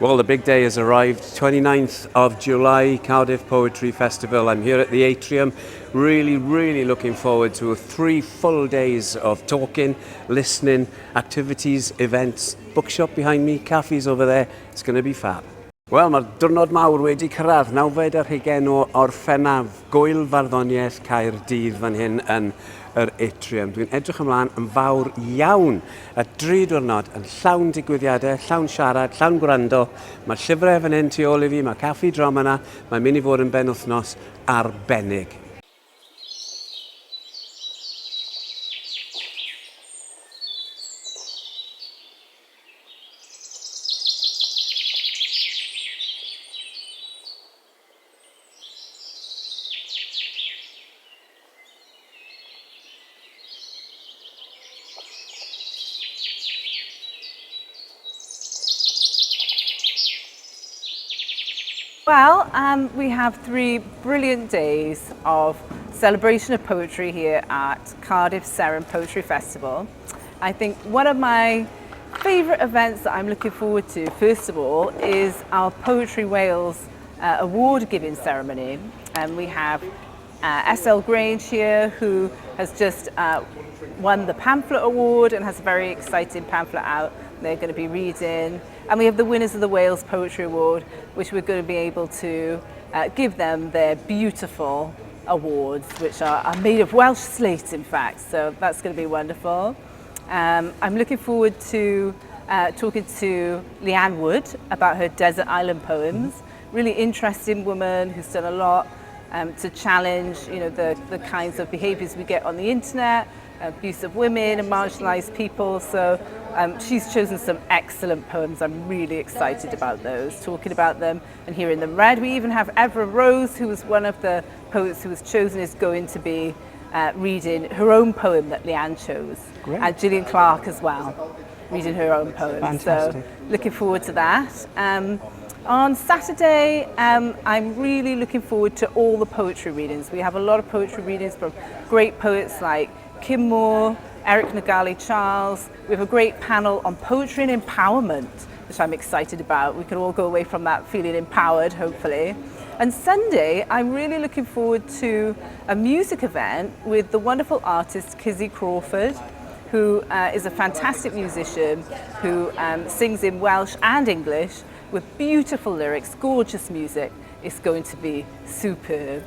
Well, the big day has arrived, 29th of July, Cardiff Poetry Festival. I'm here at the atrium, really looking forward to 3 full days of talking, listening, activities, events, bookshop behind me, cafes over there. It's going to be fab. Wel, mae'r diwrnod mawr wedi cyrraedd, 90 o orffennaf Gwyl Farddoniaeth Caerdydd fan hyn yn yr atrium. Dwi'n edrych ymlaen yn fawr iawn y 3 diwrnod yn llawn digwyddiadau, llawn siarad, llawn gwrando. Mae llyfrau fan hyn tu ôl I fi, mae caffi drom yna, mae'n mynd I fod yn benwythnos arbennig. Well, we have 3 brilliant days of celebration of poetry here at Cardiff Seren Poetry Festival. I think one of my favourite events that I'm looking forward to, first of all, is our Poetry Wales award giving ceremony. And we have SL Grange here, who has just won the pamphlet award and has a very exciting pamphlet out they're going to be reading. And we have the winners of the Wales Poetry Award, which we're going to be able to give them their beautiful awards, which are made of Welsh slate, in fact. So that's going to be wonderful. I'm looking forward to talking to Leanne Wood about her Desert Island poems. Really interesting woman who's done a lot to challenge, the kinds of behaviours we get on the internet, abuse of women and marginalised people. So she's chosen some excellent poems. I'm really excited about those, talking about them and hearing them read. We even have Evra Rose, who was one of the poets who was chosen, is going to be reading her own poem that Leanne chose. Great. And Gillian Clark as well, reading her own poem. Fantastic. So looking forward to that. On Saturday, I'm really looking forward to all the poetry readings. We have a lot of poetry readings from great poets like Kim Moore, Eric Nagali-Charles. We have a great panel on poetry and empowerment, which I'm excited about. We can all go away from that feeling empowered, hopefully. And Sunday, I'm really looking forward to a music event with the wonderful artist Kizzy Crawford, who is a fantastic musician who sings in Welsh and English with beautiful lyrics, gorgeous music. It's going to be superb.